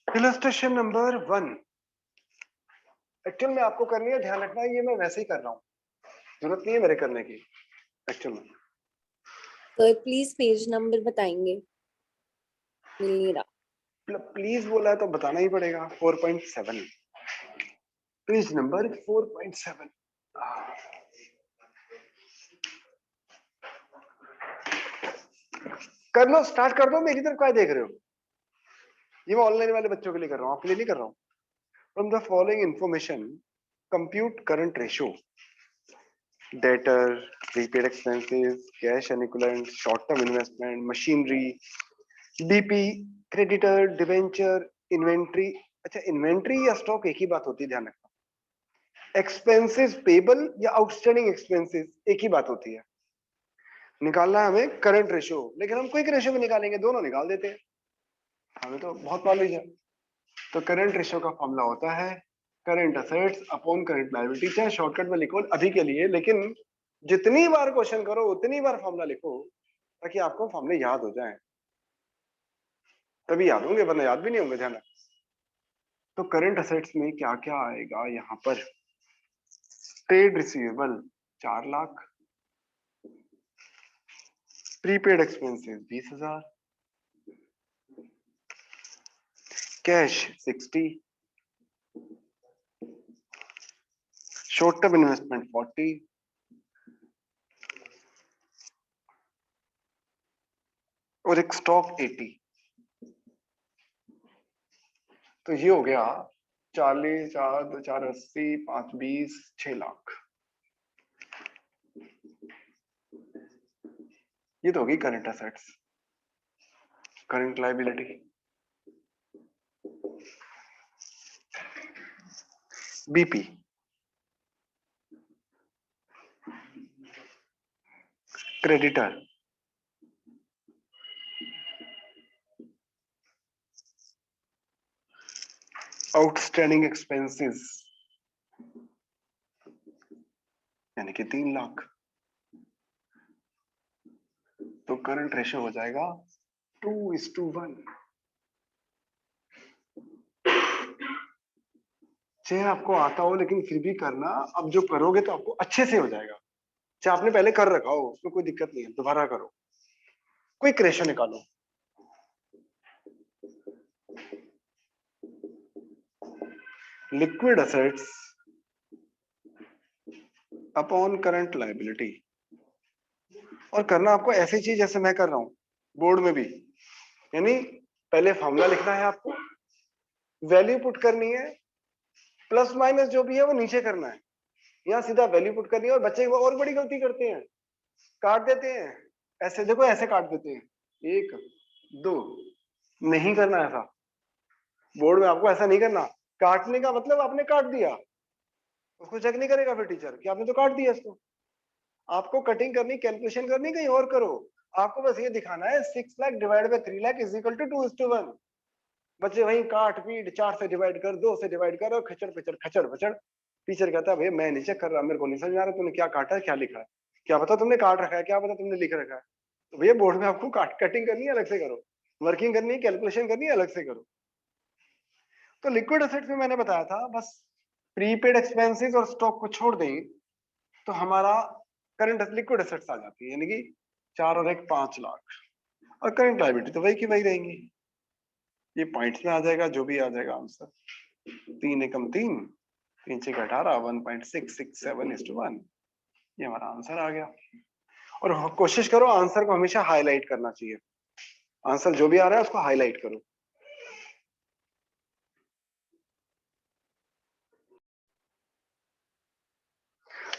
S1: इलस्ट्रेशन नंबर 1, एक्चुअल में आपको करनी है, ध्यान रखना, ये मैं वैसे ही कर रहा हूँ, जरूरत नहीं है मेरे करने की एक्चुअल में।
S3: सर प्लीज पेज नंबर बताएंगे, मिल नहीं रहा।
S1: प्लीज बोला है तो बताना ही पड़ेगा। 4.7 पेज नंबर 4.7। कर लो, स्टार्ट कर दो, मेरी तरफ क्या देख रहे हो? ये मैं ऑनलाइन वाले बच्चों के लिए कर रहा हूँ, आपके लिए नहीं कर रहा हूँ। From the following information compute current ratio, debtor, prepaid expenses, cash and equivalent, short term investment, machinery, DP, creditor, debenture, inventory. अच्छा, इन्वेंट्री या स्टॉक एक ही बात होती है, ध्यान रखना। एक्सपेंसेस पेबल या आउटस्टैंडिंग एक्सपेंसेस एक ही बात होती है। निकालना है हमें करंट रेशियो, लेकिन हम क्विक रेशियो में निकालेंगे, दोनों निकाल देते हैं, हमें तो बहुत नॉलेज है। तो करंट रेशियो का फॉर्मूला होता है current assets upon current liability. चाहे शॉर्टकट में लिखो अभी के लिए, लेकिन जितनी बार क्वेश्चन करो उतनी बार फॉर्मूला लिखो, ताकि आपको फॉर्मूले याद हो जाएं, तभी याद होंगे, वरना याद भी नहीं होंगे, ध्यान रखना। तो करंट असेट्स में क्या क्या आएगा यहाँ पर? Trade receivable 4 lakh, prepaid expenses 20,000, cash 60, short term investment 40, और एक स्टॉक 80। तो ये हो गया 40, 4, 4, 80, 5, 20, 6 लाख। ये तो होगी current assets. Current liability BP, creditor, outstanding expenses यानी कि 3 लाख। तो करंट रेशियो हो जाएगा 2:1। चाहे आपको आता हो, लेकिन फिर भी करना, अब जो करोगे तो आपको अच्छे से हो जाएगा। चाहे आपने पहले कर रखा हो, उसमें कोई दिक्कत नहीं है, दोबारा करो। क्विक रेशियो निकालो। Liquid assets upon current liability, और करना आपको ऐसी चीज जैसे मैं कर रहा हूं बोर्ड में भी, यानी पहले फॉर्मूला लिखना है आपको, वैल्यू पुट करनी है, प्लस माइनस जो भी है वो नीचे करना है, यहाँ सीधा वैल्यू पुट करनी है। और बच्चे वो और बड़ी गलती करते हैं, काट देते हैं ऐसे, देखो ऐसे काट देते हैं, 1, 2, नहीं करना ऐसा। बोर्ड में आपको ऐसा नहीं करना। काटने का मतलब आपने काट दिया, उसको चेक नहीं करेगा फिर टीचर कि आपने तो काट दिया इसको। आपको कटिंग करनी, कैलकुलेशन करनी, कहीं और करो। आपको बस ये दिखाना है 6 lakh divide by 3 lakh is equal to 2:1। बच्चे वहीं काट पीट, 4 से डिवाइड कर, 2 से डिवाइड कर, और खचड़ पिचड़ खचड़ पचड़। टीचर कहता है भैया मैं नहीं चेक कर रहा, मेरे को नहीं समझ आ रहा तूने क्या काटा है, क्या लिखा है, क्या पता तुमने काट रखा है, क्या पता तुमने लिख रखा है। तो भैया बोर्ड में आपको कटिंग करनी है अलग से करो, वर्किंग करनी है, कैलकुलेशन करनी है अलग से करो। तो लिक्विड एसेट्स में मैंने बताया था, बस प्रीपेड एक्सपेंसेस और स्टॉक को छोड़ दें तो हमारा करंट लिक्विड एसेट्स आ जाती है, यानी कि 4 और 1 5 लाख। और करंट लायबिलिटी तो वही की वही रहेंगी। ये पॉइंट्स में आ जाएगा, जो भी आ जाएगा आंसर। 3 एकम 3, 3 6 18, 1.667:1। ये हमारा आंसर आ गया। और कोशिश करो आंसर को हमेशा हाईलाइट करना चाहिए। आंसर जो भी आ रहा है उसको हाईलाइट करो।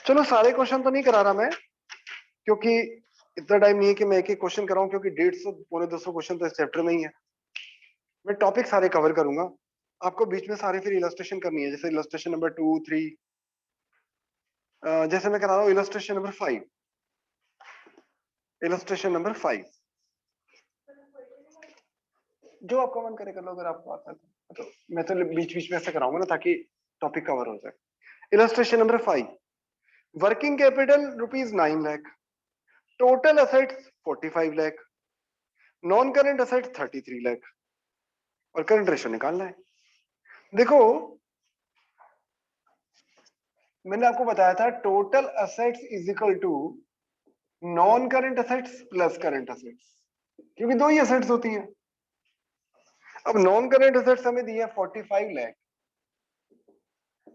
S1: चलो सारे क्वेश्चन तो नहीं करा रहा मैं, क्योंकि इतना टाइम नहीं है कि मैं एक एक क्वेश्चन कराऊं, क्योंकि 150 पौने 200 क्वेश्चन तो इस चैप्टर में ही है। मैं टॉपिक सारे कवर करूंगा, आपको बीच में सारे फिर इलस्ट्रेशन करनी है, जैसे इलस्ट्रेशन नंबर 2, 3, जैसे मैं करा रहा हूँ इलस्ट्रेशन नंबर 5। इलस्ट्रेशन नंबर 5 जो आपका मन करे कर लो, अगर आपको आता है तो मैं तो बीच बीच में ऐसे कराऊंगा ना, ताकि टॉपिक कवर हो जाए। Illustration number 5, working capital ₹9 lakh, total assets 45 lakh, non current assets 33 lakh, और करंट रेशियो निकालना है। देखो मैंने आपको बताया था total assets is equal to non current assets plus current assets, क्योंकि दो ही असेट्स होती हैं। अब नॉन करंट असेट्स हमें दी है 45 लाख,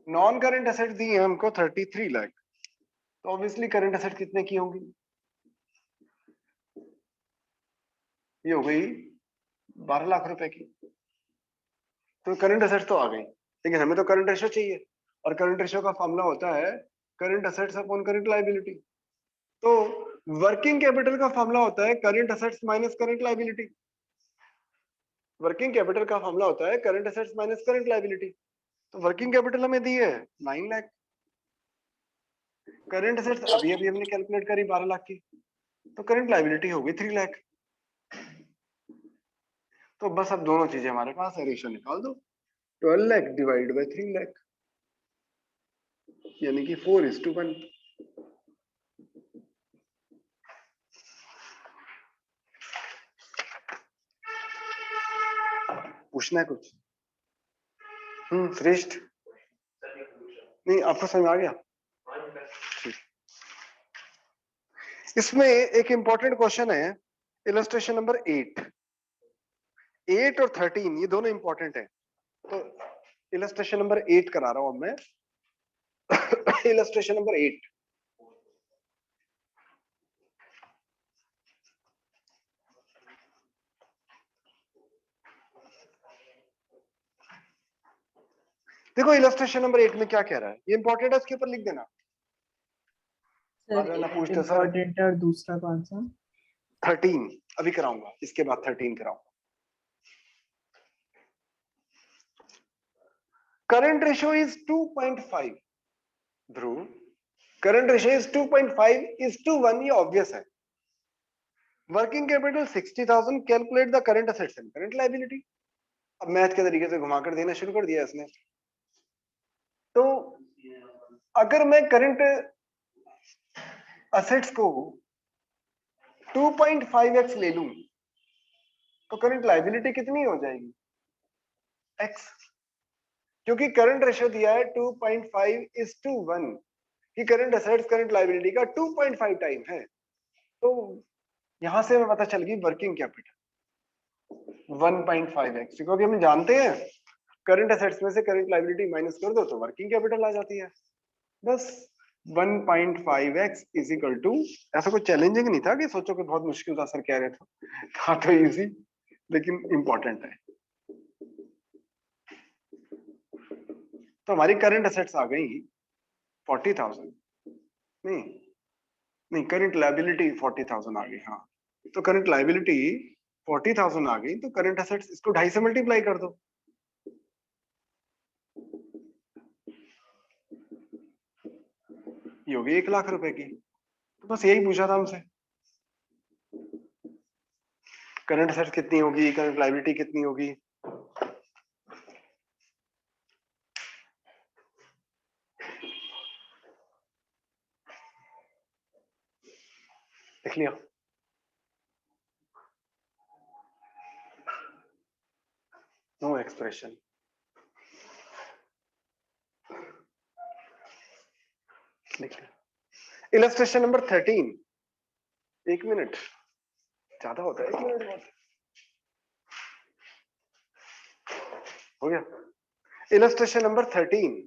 S1: नॉन करंट असेट्स दी है हमको 33 लाख, तो ऑब्वियसली करंट असेट कितने की होंगी? ये हो गई 12 लाख रुपए की। तो करंट असेट्स तो आ गई, लेकिन हमें तो करंट रेशियो चाहिए, और करंट रेशियो का फॉर्मूला होता है current assets upon current liability. तो वर्किंग कैपिटल का फॉर्मूला होता है current assets minus current liability. Working capital का फॉर्मूला होता है current assets minus current liability. तो वर्किंग कैपिटल हमें दी है 9 लाख, करंट असेट्स अभी अभी हमने कैलकुलेट करी 12 लाख की, तो करंट लायबिलिटी हो गई 3 लाख। तो बस अब दोनों चीजें हमारे पास है, रेशियो निकाल दो, 12 लाख डिवाइड बाय 3 लाख, यानी कि 4:1। पूछना है कुछ? श्रेष्ठ नहीं, आपको समझ आ गया? ठीक। इसमें एक इंपॉर्टेंट क्वेश्चन है, इलस्ट्रेशन नंबर 8 और 13, ये दोनों इंपॉर्टेंट है। तो इलस्ट्रेशन नंबर 8 करा रहा हूं अब मैं। इलस्ट्रेशन नंबर 8, देखो इलस्ट्रेशन नंबर 8 में क्या कह रहा है, ये इंपॉर्टेंट है, इसके ऊपर लिख देना। बाद में ना पूछते सर
S4: इम्पोर्टेंट और दूसरा कौन सा?
S1: 13 अभी कराऊंगा, इसके बाद 13 कराऊंगा। Current ratio is 2.5, Dhruv current ratio is 2.5:1, ये ऑब्वियस है। Working capital 60,000, calculate the current assets and current liability. अब मैथ के तरीके से घुमाकर देना शुरू कर दिया इसने। तो अगर मैं करंट असेट्स को 2.5x ले लूं तो करंट लायबिलिटी कितनी हो जाएगी? x, क्योंकि करंट रेशियो दिया है 2.5:1 कि करंट असेट्स करंट लायबिलिटी का 2.5 टाइम है। तो यहां से हमें पता चल गई वर्किंग कैपिटल 1.5x, क्योंकि हम जानते हैं करंट असेट्स में से करंट लायबिलिटी माइनस कर दो तो वर्किंग कैपिटल आ जाती है। बस 1.5x इज इक्वल टू, ऐसा कोई चैलेंजिंग नहीं था कि सोचो कि बहुत मुश्किल था सर कह रहे थे, था तो इजी लेकिन इंपॉर्टेंट है। तो हमारी करंट असेट्स आ गई 40,000, नहीं नहीं करंट लायबिलिटी 40,000 आ गई। हाँ, तो करंट लायबिलिटी 40,000 आ गई, तो करंट असेट्स इसको 2.5 से मल्टीप्लाई कर दो, ये होगी 1 लाख रुपए की। तो बस यही पूछा था हमसे, करंट असेट्स कितनी होगी, करंट लायबिलिटी कितनी होगी। लिख लिया? No expression. लिख लिया। इलस्ट्रेशन नंबर 13, 1 मिनट ज्यादा होता है, 1 मिनट बहुत हो गया। Illustration number 13,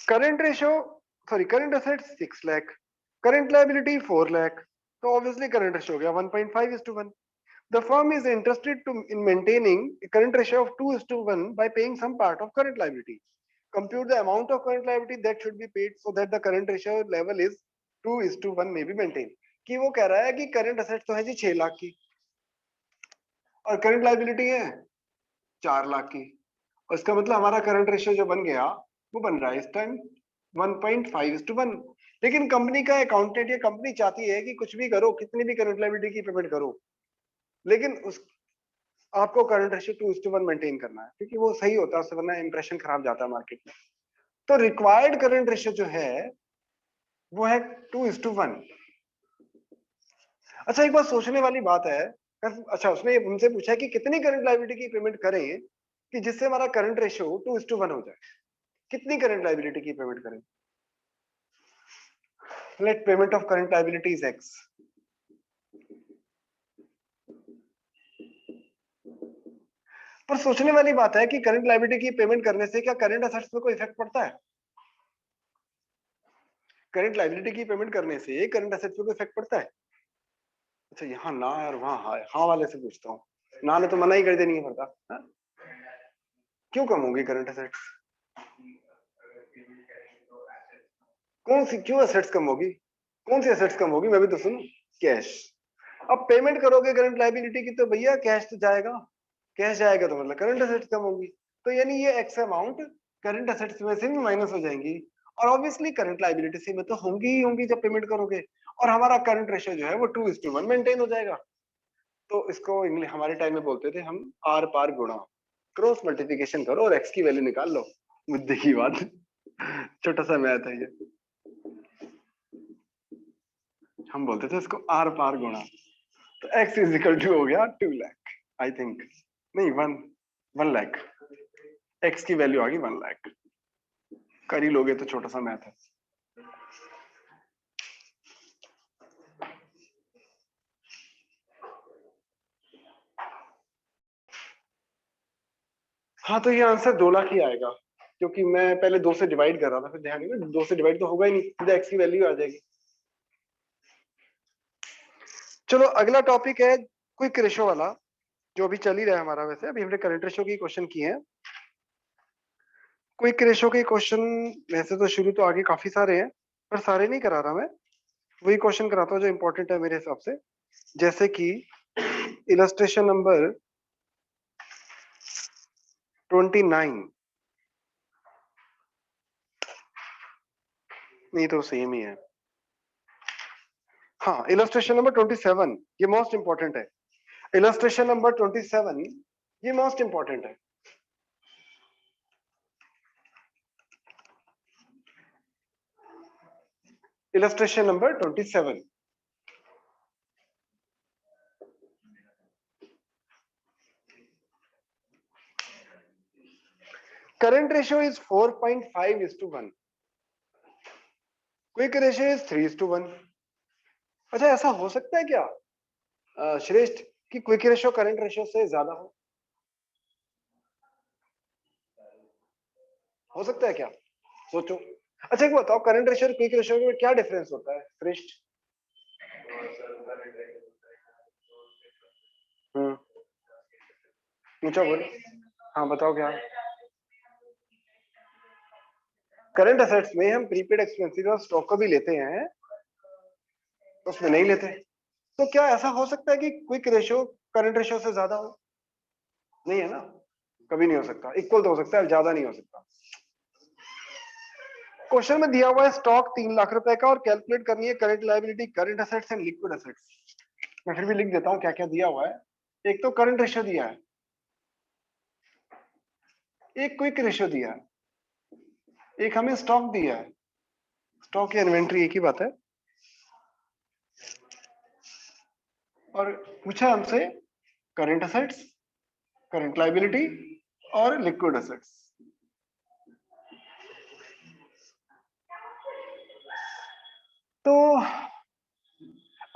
S1: current ratio current assets 6 lakh, current liability 4 lakh, तो ऑब्वियसली करंट रेशियो हो गया 1.5:1। The firm is interested in maintaining a current ratio of 2:1 by paying some part of current liability. Compute the amount of current liability that should be paid so that the current ratio level is 2:1 may be maintained. कि वो कह रहा है कि current assets तो है जी 6 लाख की और करंट लायबिलिटी है 4 लाख की, और इसका मतलब हमारा करंट रेशियो जो बन गया वो बन रहा है इस टाइम 1.5:1। लेकिन कंपनी का अकाउंटेंट या कंपनी चाहती है कि कुछ भी करो, कितनी भी करंट लायबिलिटी की पेमेंट करो, लेकिन उस आपको करंट रेशियो 2:1 मेंटेन करना है, क्योंकि वो सही होता है, उससे वरना इंप्रेशन खराब जाता है मार्केट में। तो रिक्वायर्ड करंट रेशियो जो है वो है 2:1। अच्छा, एक बात सोचने वाली बात है। अच्छा, उसने हमसे पूछा है कि कितनी करंट लायबिलिटी की पेमेंट करें कि जिससे हमारा करंट रेशियो 2:1 हो जाए। कितनी करंट लायबिलिटी की पेमेंट करें? Let payment of current liability is x। पर सोचने वाली बात है कि करंट लायबिलिटी की पेमेंट करने से क्या करंट असेट्स पे कोई इफेक्ट पड़ता है? करंट लायबिलिटी की पेमेंट करने से करंट असेट्स पे कोई इफेक्ट पड़ता है? अच्छा, यहाँ ना है और वहां हाँ है। हाँ वाले से पूछता हूँ, ना ने तो मना ही कर देनी है पड़ता। हाँ? क्यों कम होगी करंट असेट्स? कौन सी, क्यों असेट्स कम होगी? कौन सी असेट्स कम होगी? मैं भी तो सुनूं। कैश। अब पेमेंट करोगे करंट लायबिलिटी की तो भैया कैश तो जाएगा। कैश जाएगा तो मतलब करंट असेट्स कम होगी। तो यानी ये एक्स अमाउंट करंट असेट्स में से भी माइनस हो जाएंगी और ऑब्वियसली करंट लायबिलिटी से में तो होंगी ही होंगी जब पेमेंट करोगे, और हमारा करंट रेशियो जो है वो 2:1 मेंटेन हो जाएगा। तो इसको इंग्लिश हमारे टाइम में बोलते थे हम आर पार गुणा। क्रॉस मल्टीप्लिकेशन करो और एक्स की वैल्यू निकाल लो। मुद्दे की बात। छोटा सा मैथ है ये। हम बोलते थे इसको आर पार गुणा। तो x इज इक्वल टू हो गया 2 लाख आई थिंक, नहीं 1 लाख। x की वैल्यू आ गई 1 लाख। कर ही लोगे तो छोटा सा मैथ है। हाँ, तो ये आंसर 2 लाख ही आएगा, क्योंकि मैं पहले 2 से डिवाइड कर रहा था, फिर ध्यान नहीं, 2 से डिवाइड तो होगा ही नहीं, सीधा x की वैल्यू आ जाएगी। चलो अगला टॉपिक है क्विक रेशो वाला, जो अभी चल ही रहा है हमारा। वैसे अभी हमने करंट रेशो की क्वेश्चन किए हैं। क्विक रेशो के क्वेश्चन वैसे तो शुरू तो आगे काफी सारे हैं, पर सारे नहीं करा रहा मैं, वही क्वेश्चन कराता हूँ जो इंपॉर्टेंट है मेरे हिसाब से। जैसे कि इलस्ट्रेशन नंबर 29, नहीं तो सेम ही है। हाँ, इलस्ट्रेशन नंबर 27 ये मोस्ट इंपॉर्टेंट है। इलस्ट्रेशन नंबर 27 ये मोस्ट इंपॉर्टेंट है। Illustration number 27। current ratio is 4.5:1, quick ratio is 3:1। अच्छा, ऐसा हो सकता है क्या श्रेष्ठ कि क्विक रेशियो करंट रेशियो से ज्यादा हो सकता है क्या? सोचो। अच्छा, एक बताओ, करंट रेशियो और क्विक रेशियो में क्या डिफरेंस होता है श्रेष्ठ? पूछो, बोलो। हाँ बताओ क्या। करंट असेट्स में हम प्रीपेड एक्सपेंसेस और स्टॉक को भी लेते हैं, उसमें नहीं लेते। तो क्या ऐसा हो सकता है कि क्विक रेशियो करंट रेशियो से ज्यादा हो? नहीं है ना, कभी नहीं हो सकता। इक्वल तो हो सकता है, ज्यादा नहीं हो सकता। क्वेश्चन में दिया हुआ है स्टॉक 3 लाख रुपए का और कैलकुलेट करनी है current liability, current assets and liquid assets. मैं फिर भी लिख देता हूं क्या क्या दिया हुआ है। एक तो करंट रेशियो दिया है, एक क्विक रेशियो दिया है, एक हमें स्टॉक दिया है। स्टॉक या इन्वेंट्री एक ही बात है। और पूछा हमसे करंट असेट्स, करंट लायबिलिटी और लिक्विड असेट्स। तो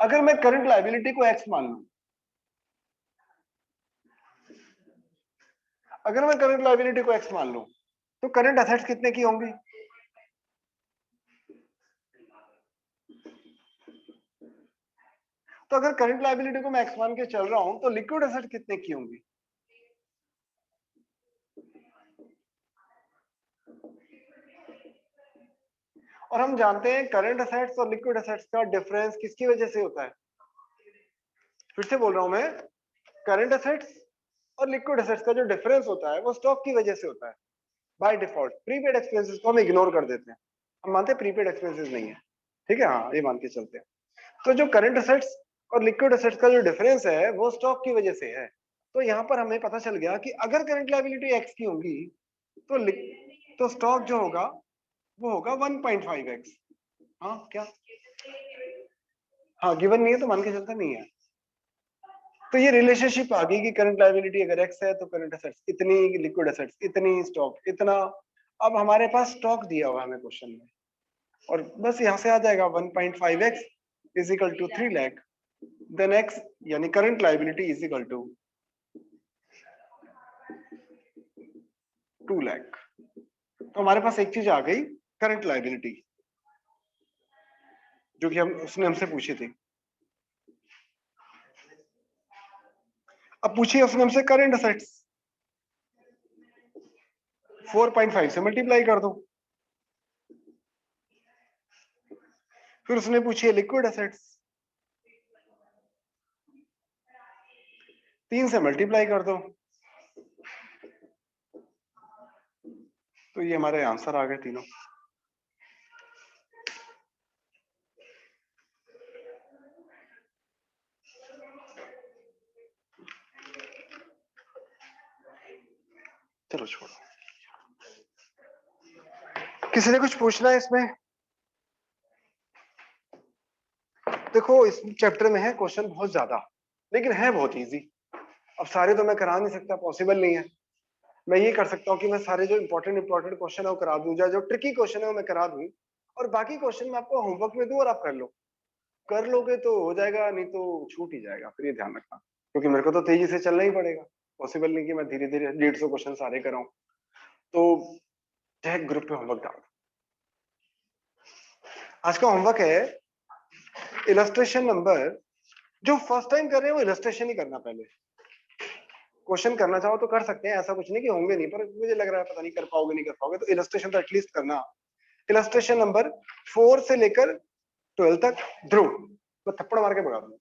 S1: अगर मैं करंट लायबिलिटी को एक्स मान लूं, अगर मैं करंट लायबिलिटी को एक्स मान लूं, तो करंट असेट्स कितने की होंगी? तो अगर करंट लायबिलिटी को मैं एक्स मान के चल रहा हूं, तो लिक्विड असेट कितने की होंगी? और हम जानते हैं करंट असेट्स और लिक्विड असेट्स का डिफरेंस किसकी वजह से होता है? फिर से बोल रहा हूं मैं, करंट असेट्स और लिक्विड असेट्स का जो डिफरेंस होता है वो स्टॉक की वजह से होता है बाय डिफॉल्ट। प्रीपेड एक्सपेंसेस को हम इग्नोर कर देते हैं, हम मानते हैं प्रीपेड एक्सपेंसेस नहीं है, ठीक है, हाँ ये मान के चलते हैं। तो जो करंट असेट्स और लिक्विड असेट्स का जो डिफरेंस है वो स्टॉक की वजह से है। तो यहाँ पर हमें पता चल गया कि अगर करंट लायबिलिटी एक्स की होगी तो स्टॉक जो होगा वो होगा 1.5x। हाँ क्या, हाँ गिवन नहीं है तो मान के चलता नहीं है। तो ये रिलेशनशिप आ गई कि करंट लायबिलिटी अगर x है तो करंट एसेट्स इतनी, लिक्विड एसेट्स इतनी, स्टॉक इतना। अब हमारे पास स्टॉक दिया हुआ है हमें क्वेश्चन में, और बस यहाँ से आ जाएगा 1.5x is equal to 3 lakh, then x यानी current liability is equal to 2 lakh. तो हमारे पास एक चीज आ गई, करंट लायबिलिटी, जो कि हम उसने हमसे पूछी थी। अब पूछिए उसने हमसे करंट असेट्स, 4.5 से मल्टीप्लाई कर दो। फिर उसने पूछी है लिक्विड एसेट्स, 3 से मल्टीप्लाई कर दो। तो ये हमारे आंसर आ गए तीनों। चलो छोड़ो, किसी ने कुछ पूछना है इसमें? देखो इस चैप्टर में है क्वेश्चन बहुत ज्यादा, लेकिन है बहुत इजी। अब सारे तो मैं करा नहीं सकता, पॉसिबल नहीं है। मैं ये कर सकता हूँ कि मैं सारे जो इंपॉर्टेंट क्वेश्चन है वो करा दूं, जो ट्रिकी क्वेश्चन है वो मैं करा दूं, और बाकी क्वेश्चन मैं आपको होमवर्क में दूं और आप कर लो। कर लोगे तो हो जाएगा, नहीं तो छूट ही जाएगा। फिर ये ध्यान रखना, क्योंकि मेरे को तो तेजी से चलना ही पड़ेगा। पॉसिबल नहीं कि मैं धीरे धीरे 150 क्वेश्चन सारे कराऊं। तो चाहे ग्रुप पे होमवर्क डाल। आज का होमवर्क है इलस्ट्रेशन नंबर, जो फर्स्ट टाइम कर रहे हैं वो इलस्ट्रेशन ही करना। पहले क्वेश्चन करना चाहो तो कर सकते हैं, ऐसा कुछ नहीं कि होंगे नहीं, पर मुझे लग रहा है पता नहीं कर पाओगे नहीं कर पाओगे, तो इलस्ट्रेशन तो एटलीस्ट करना। इलस्ट्रेशन नंबर 4 से लेकर 12 तक, ध्रुव मैं थप्पड़ मार के भगा दूंगा।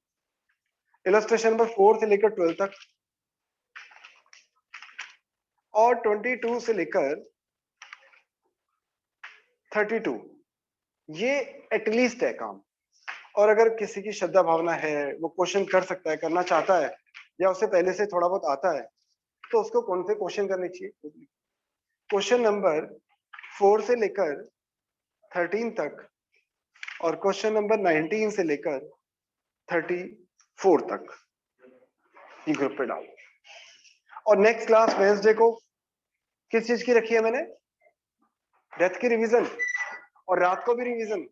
S1: इलस्ट्रेशन नंबर 4 से लेकर 12 तक और 22 से लेकर 32, ये एटलीस्ट है काम। और अगर किसी की श्रद्धा भावना है, वो क्वेश्चन कर सकता है, करना चाहता है, या उसे पहले से थोड़ा बहुत आता है, तो उसको कौन से क्वेश्चन करने चाहिए? क्वेश्चन नंबर 4 से लेकर 13 तक और क्वेश्चन नंबर 19 से लेकर 34 तक, ये ग्रुप पे डालो। और नेक्स्ट क्लास वेडनेसडे को किस चीज की रखी है मैंने? डेथ की रिवीजन, और रात को भी रिवीजन।